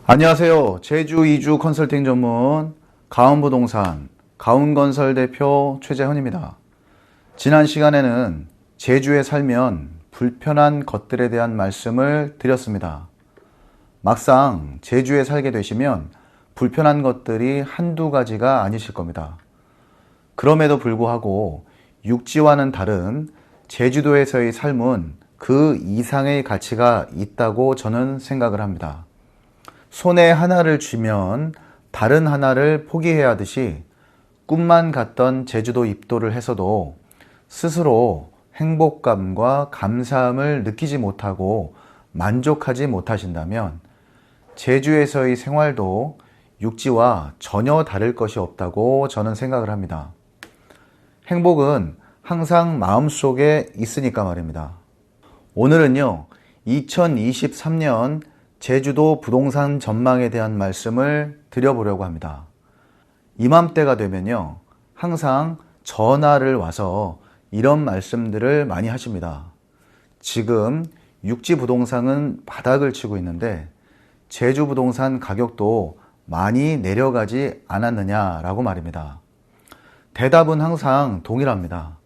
안녕하세요. 제주 이주 컨설팅 전문 가운부동산 가운건설 대표 최재헌입니다. 지난 시간에는 제주에 살면 불편한 것들에 대한 말씀을 드렸습니다. 막상 제주에 살게 되시면 불편한 것들이 한두 가지가 아니실 겁니다. 그럼에도 불구하고 육지와는 다른 제주도에서의 삶은 그 이상의 가치가 있다고 저는 생각을 합니다. 손에 하나를 쥐면 다른 하나를 포기해야 하듯이 꿈만 같던 제주도 입도를 해서도 스스로 행복감과 감사함을 느끼지 못하고 만족하지 못하신다면 제주에서의 생활도 육지와 전혀 다를 것이 없다고 저는 생각을 합니다. 행복은 항상 마음속에 있으니까 말입니다. 오늘은요, 2023년 제주도 부동산 전망에 대한 말씀을 드려보려고 합니다. 이맘때가 되면요, 항상 전화를 와서 이런 말씀들을 많이 하십니다. 지금 육지 부동산은 바닥을 치고 있는데 제주 부동산 가격도 많이 내려가지 않았느냐라고 말입니다. 대답은 항상 동일합니다.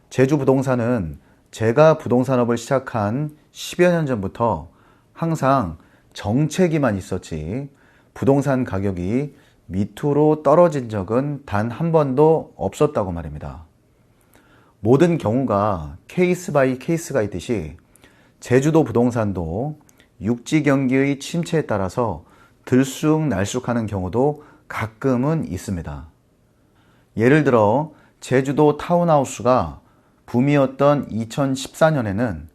제주 부동산은 제가 부동산업을 시작한 10여 년 전부터 항상 정체기만 있었지 부동산 가격이 밑으로 떨어진 적은 단 한 번도 없었다고 말입니다. 모든 경우가 케이스 바이 케이스가 있듯이 제주도 부동산도 육지 경기의 침체에 따라서 들쑥날쑥하는 경우도 가끔은 있습니다. 예를 들어 제주도 타운하우스가 붐이었던 2014년에는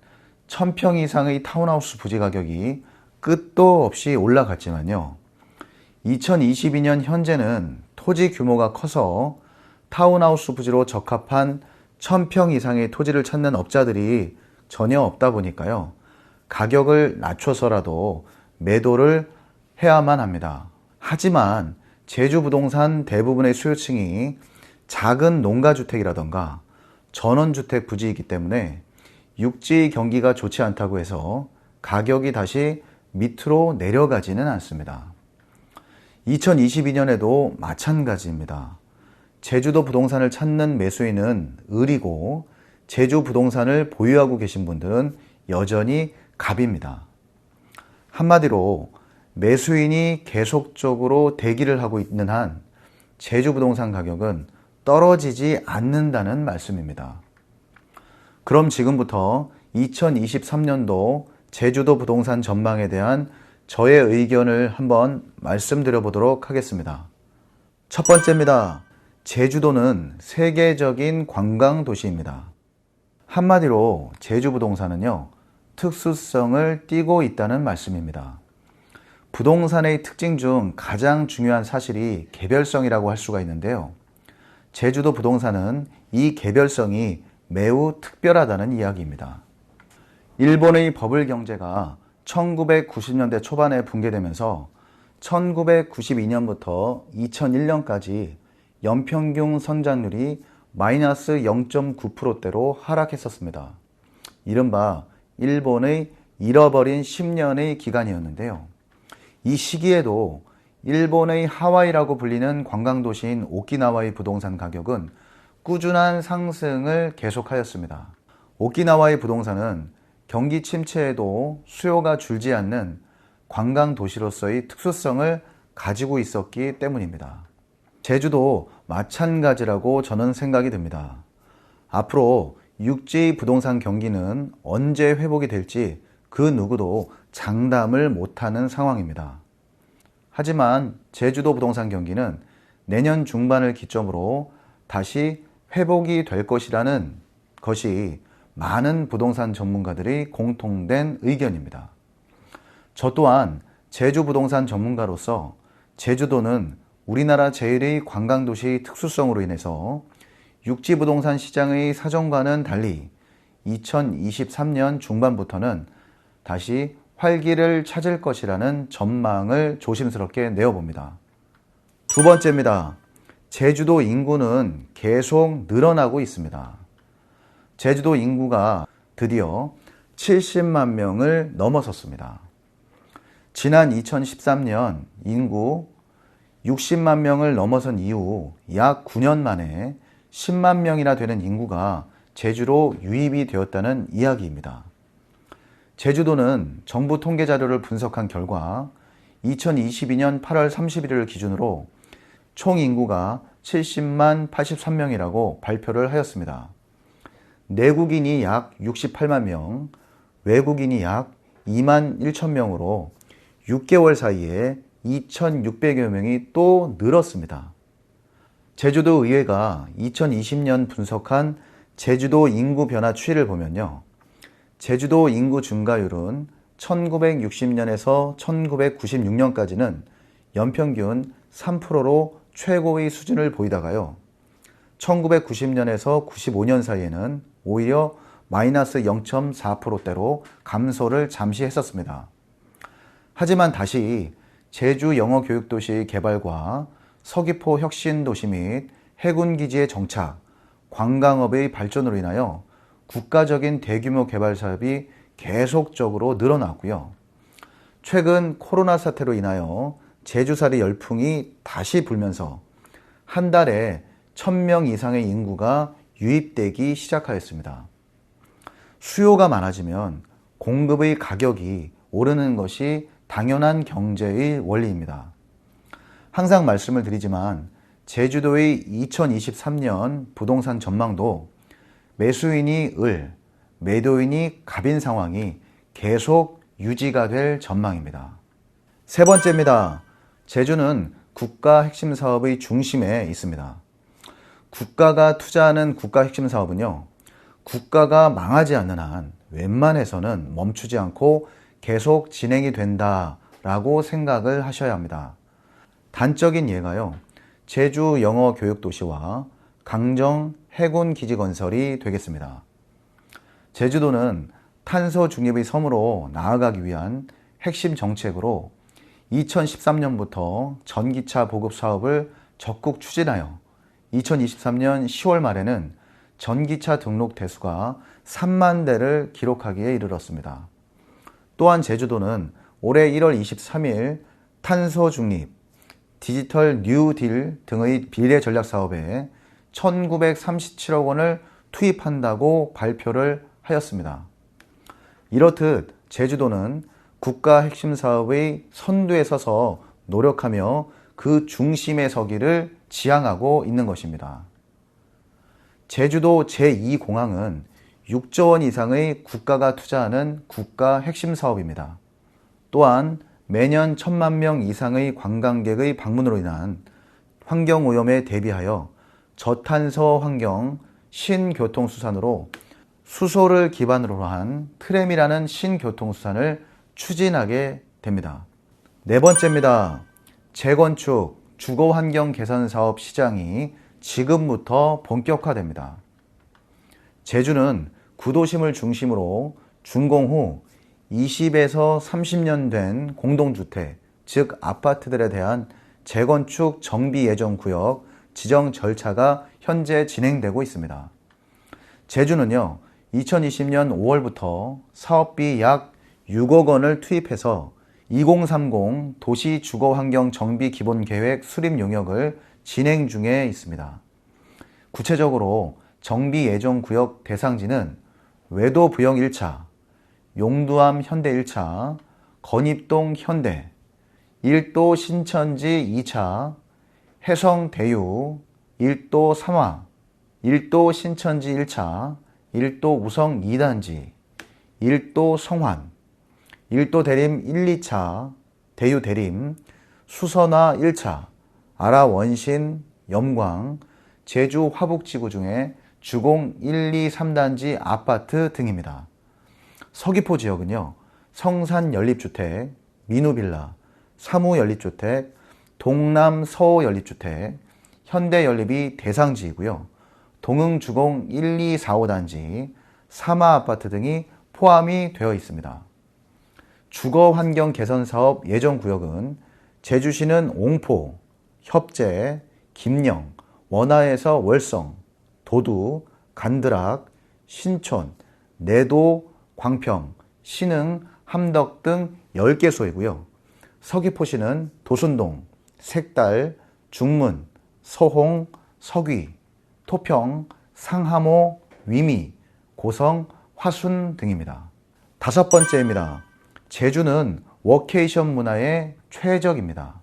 1000평 이상의 타운하우스 부지 가격이 끝도 없이 올라갔지만요. 2022년 현재는 토지 규모가 커서 타운하우스 부지로 적합한 1000평 이상의 토지를 찾는 업자들이 전혀 없다 보니까요. 가격을 낮춰서라도 매도를 해야만 합니다. 하지만 제주 부동산 대부분의 수요층이 작은 농가주택이라던가 전원주택 부지이기 때문에 육지 경기가 좋지 않다고 해서 가격이 다시 밑으로 내려가지는 않습니다. 2022년에도 마찬가지입니다. 제주도 부동산을 찾는 매수인은 을이고 제주 부동산을 보유하고 계신 분들은 여전히 갑입니다. 한마디로 매수인이 계속적으로 대기를 하고 있는 한 제주 부동산 가격은 떨어지지 않는다는 말씀입니다. 그럼 지금부터 2023년도 제주도 부동산 전망에 대한 저의 의견을 한번 말씀드려 보도록 하겠습니다. 첫 번째입니다. 제주도는 세계적인 관광 도시입니다. 한마디로 제주 부동산은요, 특수성을 띠고 있다는 말씀입니다. 부동산의 특징 중 가장 중요한 사실이 개별성이라고 할 수가 있는데요. 제주도 부동산은 이 개별성이 매우 특별하다는 이야기입니다. 일본의 버블 경제가 1990년대 초반에 붕괴되면서 1992년부터 2001년까지 연평균 성장률이 마이너스 0.9%대로 하락했었습니다. 이른바 일본의 잃어버린 10년의 기간이었는데요. 이 시기에도 일본의 하와이라고 불리는 관광도시인 오키나와의 부동산 가격은 꾸준한 상승을 계속하였습니다. 오키나와의 부동산은 경기 침체에도 수요가 줄지 않는 관광 도시로서의 특수성을 가지고 있었기 때문입니다. 제주도 마찬가지라고 저는 생각이 듭니다. 앞으로 육지 부동산 경기는 언제 회복이 될지 그 누구도 장담을 못하는 상황입니다. 하지만 제주도 부동산 경기는 내년 중반을 기점으로 다시 회복이 될 것이라는 것이 많은 부동산 전문가들의 공통된 의견입니다. 저 또한 제주 부동산 전문가로서 제주도는 우리나라 제1의 관광도시의 특수성으로 인해서 육지 부동산 시장의 사정과는 달리 2023년 중반부터는 다시 활기를 찾을 것이라는 전망을 조심스럽게 내어봅니다. 두 번째입니다. 제주도 인구는 계속 늘어나고 있습니다. 제주도 인구가 드디어 70만 명을 넘어섰습니다. 지난 2013년 인구 60만 명을 넘어선 이후 약 9년 만에 10만 명이나 되는 인구가 제주로 유입이 되었다는 이야기입니다. 제주도는 정부 통계 자료를 분석한 결과 2022년 8월 31일을 기준으로 총 인구가 70만 83명이라고 발표를 하였습니다. 내국인이 약 68만 명, 외국인이 약 2만 1천 명으로 6개월 사이에 2,600여 명이 또 늘었습니다. 제주도 의회가 2020년 분석한 제주도 인구 변화 추이를 보면요. 제주도 인구 증가율은 1960년에서 1996년까지는 연평균 3%로 최고의 수준을 보이다가요. 1990년에서 95년 사이에는 오히려 마이너스 0.4%대로 감소를 잠시 했었습니다. 하지만 다시 제주 영어교육도시 개발과 서귀포 혁신도시 및 해군기지의 정착, 관광업의 발전으로 인하여 국가적인 대규모 개발 사업이 계속적으로 늘어났고요. 최근 코로나 사태로 인하여 제주살이 열풍이 다시 불면서 한 달에 1,000명 이상의 인구가 유입되기 시작하였습니다. 수요가 많아지면 공급의 가격이 오르는 것이 당연한 경제의 원리입니다. 항상 말씀을 드리지만 제주도의 2023년 부동산 전망도 매수인이 을, 매도인이 갑인 상황이 계속 유지가 될 전망입니다. 세 번째입니다. 제주는 국가 핵심 사업의 중심에 있습니다. 국가가 투자하는 국가 핵심 사업은요, 국가가 망하지 않는 한 웬만해서는 멈추지 않고 계속 진행이 된다라고 생각을 하셔야 합니다. 단적인 예가요, 제주 영어교육도시와 강정 해군기지 건설이 되겠습니다. 제주도는 탄소 중립의 섬으로 나아가기 위한 핵심 정책으로 2013년부터 전기차 보급 사업을 적극 추진하여 2023년 10월 말에는 전기차 등록 대수가 3만 대를 기록하기에 이르렀습니다. 또한 제주도는 올해 1월 23일 탄소 중립, 디지털 뉴딜 등의 비례 전략 사업에 1,937억 원을 투입한다고 발표를 하였습니다. 이렇듯 제주도는 국가 핵심 사업의 선두에 서서 노력하며 그 중심에 서기를 지향하고 있는 것입니다. 제주도 제2공항은 6조 원 이상의 국가가 투자하는 국가 핵심 사업입니다. 또한 매년 1,000만 명 이상의 관광객의 방문으로 인한 환경오염에 대비하여 저탄소 환경 신교통수산으로 수소를 기반으로 한 트램이라는 신교통수산을 추진하게 됩니다. 네 번째입니다. 재건축, 주거환경 개선 사업 시장이 지금부터 본격화됩니다. 제주는 구도심을 중심으로 준공 후 20에서 30년 된 공동주택, 즉 아파트들에 대한 재건축 정비 예정 구역 지정 절차가 현재 진행되고 있습니다. 제주는요, 2020년 5월부터 사업비 약 6억 원을 투입해서 2030 도시주거환경 정비 기본계획 수립 용역을 진행 중에 있습니다. 구체적으로 정비 예정 구역 대상지는 외도 부영 1차, 용두암 현대 1차, 건입동 현대, 일도 신천지 2차, 해성 대유, 일도 삼화, 일도 신천지 1차, 일도 우성 2단지, 일도 성환, 일도 대림 1, 2차, 대유 대림, 수선화 1차, 아라 원신, 염광, 제주 화북지구 중에 주공 1, 2, 3단지 아파트 등입니다. 서귀포 지역은요, 성산 연립주택, 민우빌라, 사무 연립주택, 동남 서호 연립주택, 현대 연립이 대상지이고요. 동흥 주공 1, 2, 4, 5단지, 사마 아파트 등이 포함이 되어 있습니다. 주거 환경 개선 사업 예정 구역은 제주시는 옹포, 협재, 김영, 원화에서 월성, 도두, 간드락, 신촌, 내도, 광평, 신흥, 함덕 등 10개소이고요. 서귀포시는 도순동, 색달, 중문, 서홍, 서귀, 토평, 상하모, 위미, 고성, 화순 등입니다. 다섯 번째입니다. 제주는 워케이션 문화의 최적입니다.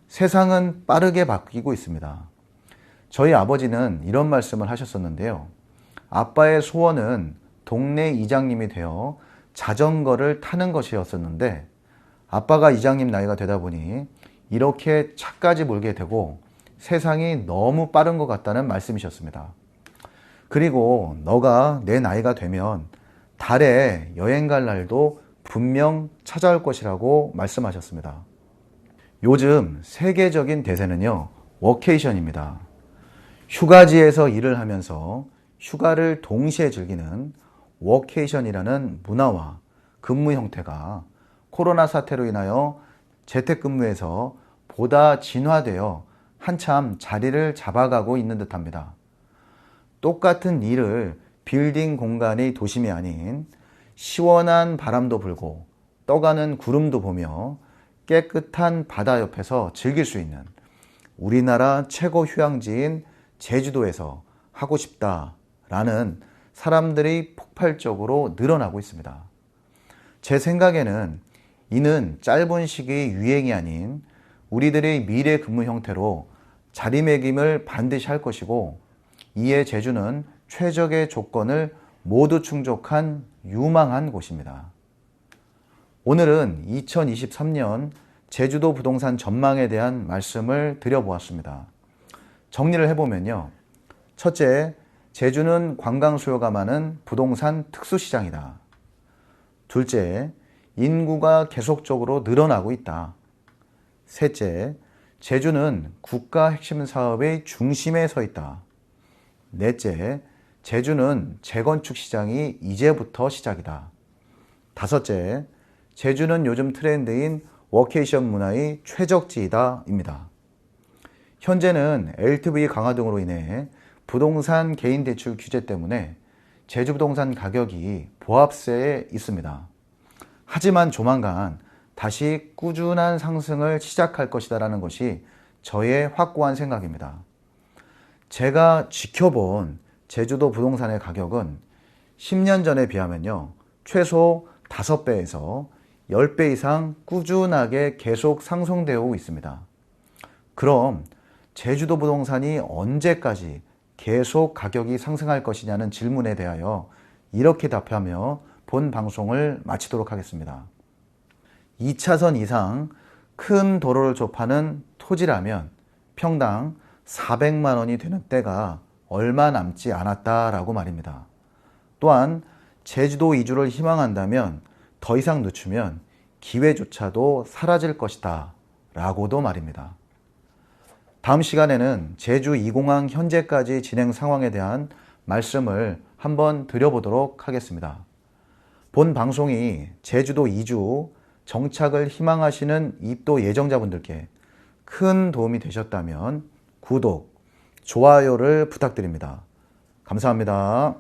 세상은 빠르게 바뀌고 있습니다. 저희 아버지는 이런 말씀을 하셨었는데요. 아빠의 소원은 동네 이장님이 되어 자전거를 타는 것이었었는데 아빠가 이장님 나이가 되다 보니 이렇게 차까지 몰게 되고 세상이 너무 빠른 것 같다는 말씀이셨습니다. 그리고 너가 내 나이가 되면 달에 여행 갈 날도 분명 찾아올 것이라고 말씀하셨습니다. 요즘 세계적인 대세는요, 워케이션입니다. 휴가지에서 일을 하면서 휴가를 동시에 즐기는 워케이션이라는 문화와 근무 형태가 코로나 사태로 인하여 재택근무에서 보다 진화되어 한참 자리를 잡아가고 있는 듯합니다. 똑같은 일을 빌딩 공간의 도심이 아닌 시원한 바람도 불고 떠가는 구름도 보며 깨끗한 바다 옆에서 즐길 수 있는 우리나라 최고 휴양지인 제주도에서 하고 싶다라는 사람들이 폭발적으로 늘어나고 있습니다. 제 생각에는 이는 짧은 시기의 유행이 아닌 우리들의 미래 근무 형태로 자리매김을 반드시 할 것이고 이에 제주는 최적의 조건을 모두 충족한 유망한 곳입니다. 오늘은 2023년 제주도 부동산 전망에 대한 말씀을 드려보았습니다. 정리를 해보면요. 첫째, 제주는 관광 수요가 많은 부동산 특수시장이다. 둘째, 인구가 계속적으로 늘어나고 있다. 셋째, 제주는 국가 핵심 사업의 중심에 서 있다. 넷째, 제주는 재건축 시장이 이제부터 시작이다. 다섯째, 제주는 요즘 트렌드인 워케이션 문화의 최적지이다 입니다. 현재는 LTV 강화 등으로 인해 부동산 개인 대출 규제 때문에 제주 부동산 가격이 보합세에 있습니다. 하지만 조만간 다시 꾸준한 상승을 시작할 것이다라는 것이 저의 확고한 생각입니다. 제가 지켜본 제주도 부동산의 가격은 10년 전에 비하면요, 최소 5배에서 10배 이상 꾸준하게 계속 상승되어 오고 있습니다. 그럼 제주도 부동산이 언제까지 계속 가격이 상승할 것이냐는 질문에 대하여 이렇게 답하며 본 방송을 마치도록 하겠습니다. 2차선 이상 큰 도로를 접하는 토지라면 평당 400만 원이 되는 때가 얼마 남지 않았다라고 말입니다. 또한 제주도 이주를 희망한다면 더 이상 늦추면 기회조차도 사라질 것이다 라고도 말입니다. 다음 시간에는 제주 2공항 현재까지 진행 상황에 대한 말씀을 한번 드려보도록 하겠습니다. 본 방송이 제주도 이주 정착을 희망하시는 입도 예정자분들께 큰 도움이 되셨다면 구독, 좋아요를 부탁드립니다. 감사합니다.